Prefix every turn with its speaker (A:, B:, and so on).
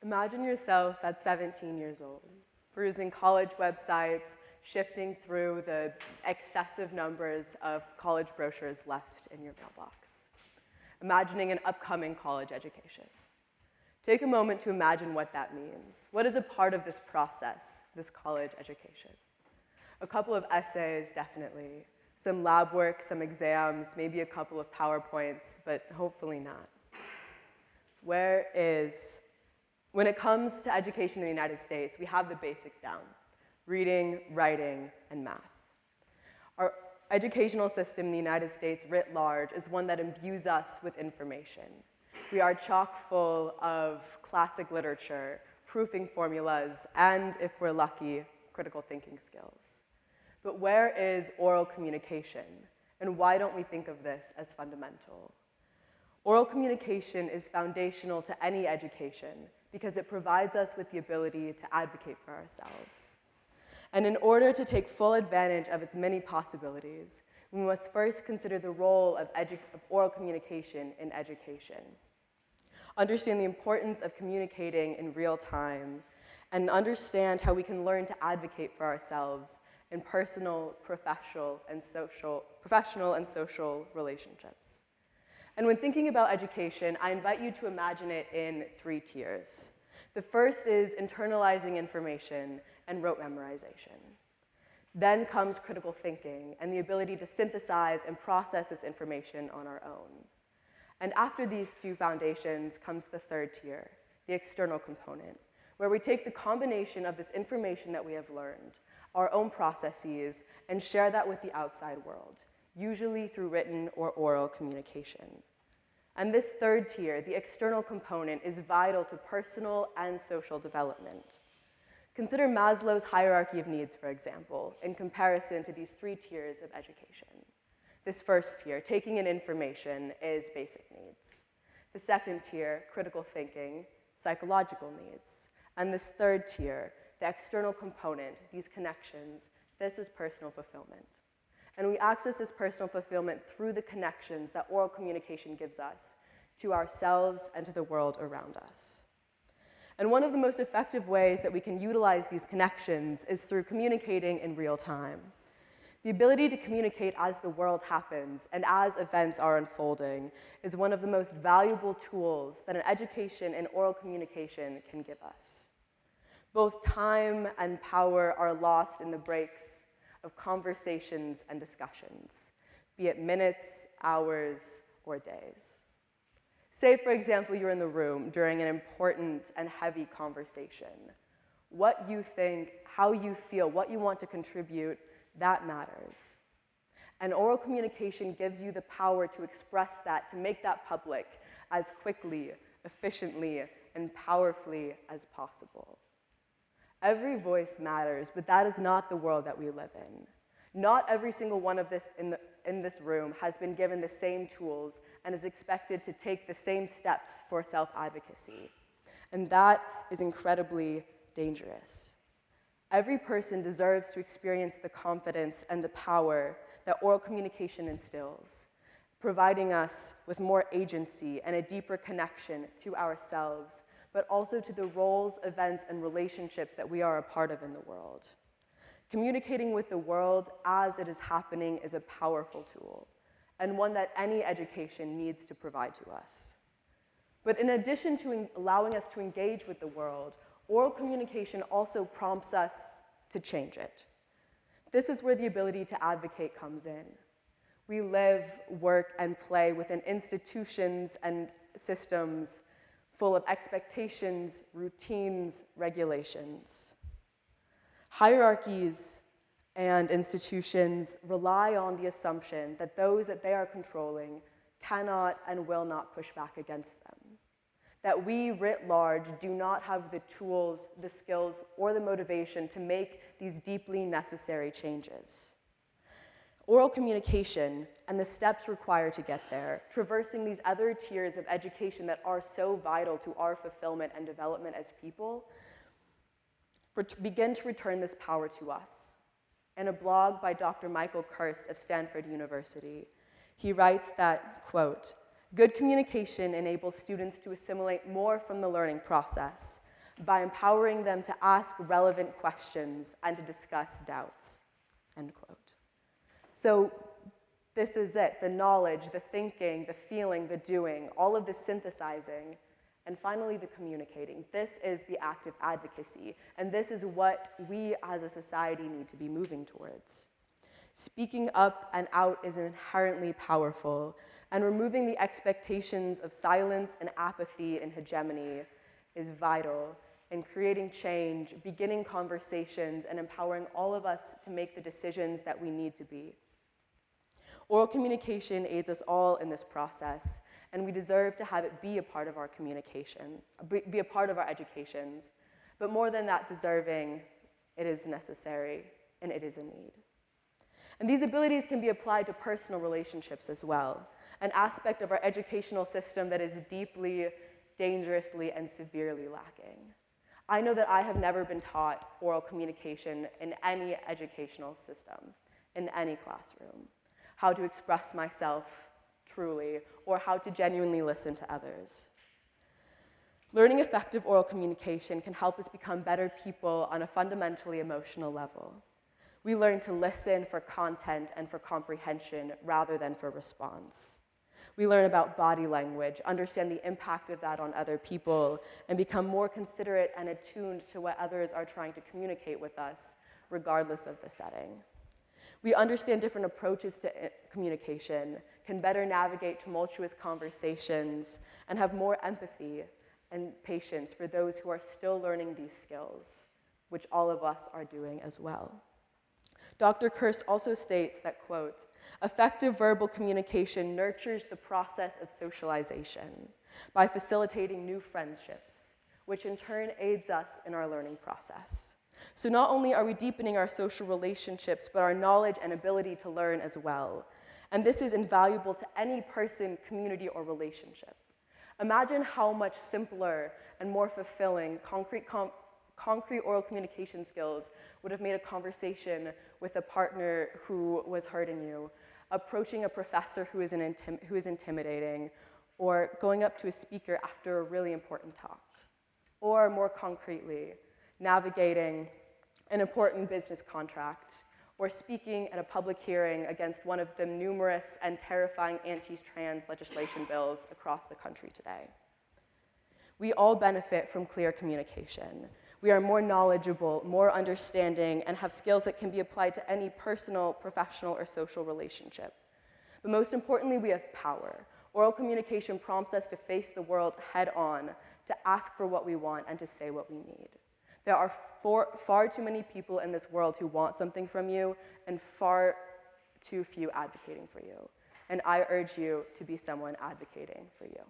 A: Imagine yourself at 17 years old, perusing college websites, shifting through the excessive numbers of college brochures left in your mailbox, imagining an upcoming college education. Take a moment to imagine what that means. What is a part of this process, this college education? A couple of essays, definitely. Some lab work, some exams, maybe a couple of PowerPoints, but hopefully not. When it comes to education in the United States, we have the basics down: reading, writing, and math. Our educational system in the United States writ large is one that imbues us with information. We are chock full of classic literature, proofing formulas, and, if we're lucky, critical thinking skills. But where is oral communication, and why don't we think of this as fundamental? Oral communication is foundational to any education because it provides us with the ability to advocate for ourselves. And in order to take full advantage of its many possibilities, we must first consider the role of oral communication in education. Understand the importance of communicating in real time, and understand how we can learn to advocate for ourselves in personal, professional, and social relationships. And when thinking about education, I invite you to imagine it in 3 tiers. The first is internalizing information and rote memorization. Then comes critical thinking and the ability to synthesize and process this information on our own. And after these 2 foundations comes the 3rd tier, the external component, where we take the combination of this information that we have learned, our own processes, and share that with the outside world, usually through written or oral communication. And this 3rd tier, the external component, is vital to personal and social development. Consider Maslow's hierarchy of needs, for example, in comparison to these 3 tiers of education. This first tier, taking in information, is basic needs. The second tier, critical thinking, psychological needs. And this 3rd tier, the external component, these connections, this is personal fulfillment. And we access this personal fulfillment through the connections that oral communication gives us to ourselves and to the world around us. And one of the most effective ways that we can utilize these connections is through communicating in real time. The ability to communicate as the world happens and as events are unfolding is one of the most valuable tools that an education in oral communication can give us. Both time and power are lost in the breaks of conversations and discussions, be it minutes, hours, or days. Say, for example, you're in the room during an important and heavy conversation. What you think, how you feel, what you want to contribute, that matters. And oral communication gives you the power to express that, to make that public as quickly, efficiently, and powerfully as possible. Every voice matters, but that is not the world that we live in. Not every single one of this in this room has been given the same tools and is expected to take the same steps for self-advocacy. And that is incredibly dangerous. Every person deserves to experience the confidence and the power that oral communication instills, providing us with more agency and a deeper connection to ourselves, but also to the roles, events, and relationships that we are a part of in the world. Communicating with the world as it is happening is a powerful tool, and one that any education needs to provide to us. But in addition to allowing us to engage with the world, oral communication also prompts us to change it. This is where the ability to advocate comes in. We live, work, and play within institutions and systems full of expectations, routines, regulations. Hierarchies and institutions rely on the assumption that those that they are controlling cannot and will not push back against them. That we, writ large, do not have the tools, the skills, or the motivation to make these deeply necessary changes. Oral communication and the steps required to get there, traversing these other tiers of education that are so vital to our fulfillment and development as people, begin to return this power to us. In a blog by Dr. Michael Kirst of Stanford University, he writes that, quote, "Good communication enables students to assimilate more from the learning process, by empowering them to ask relevant questions and to discuss doubts, end quote. So this is it, the knowledge, the thinking, the feeling, the doing, all of the synthesizing, and finally the communicating. This is the active advocacy, and this is what we as a society need to be moving towards. Speaking up and out is inherently powerful, and removing the expectations of silence and apathy and hegemony is vital in creating change, beginning conversations, and empowering all of us to make the decisions that we need to be. Oral communication aids us all in this process, and we deserve to have it be a part of our communication, be a part of our educations. But more than that deserving, it is necessary, and it is a need. And these abilities can be applied to personal relationships as well, an aspect of our educational system that is deeply, dangerously, and severely lacking. I know that I have never been taught oral communication in any educational system, in any classroom, how to express myself truly, or how to genuinely listen to others. Learning effective oral communication can help us become better people on a fundamentally emotional level. We learn to listen for content and for comprehension rather than for response. We learn about body language, understand the impact of that on other people, and become more considerate and attuned to what others are trying to communicate with us, regardless of the setting. We understand different approaches to communication, can better navigate tumultuous conversations, and have more empathy and patience for those who are still learning these skills, which all of us are doing as well. Dr. Kirst also states that, quote, effective verbal communication nurtures the process of socialization by facilitating new friendships, which in turn aids us in our learning process. So not only are we deepening our social relationships, but our knowledge and ability to learn as well. And this is invaluable to any person, community, or relationship. Imagine how much simpler and more fulfilling concrete oral communication skills would have made a conversation with a partner who was hurting you, approaching a professor who is intimidating, or going up to a speaker after a really important talk. Or more concretely, navigating an important business contract, or speaking at a public hearing against one of the numerous and terrifying anti-trans legislation bills across the country today. We all benefit from clear communication. We are more knowledgeable, more understanding, and have skills that can be applied to any personal, professional, or social relationship. But most importantly, we have power. Oral communication prompts us to face the world head on, to ask for what we want, and to say what we need. There are far too many people in this world who want something from you, and far too few advocating for you. And I urge you to be someone advocating for you.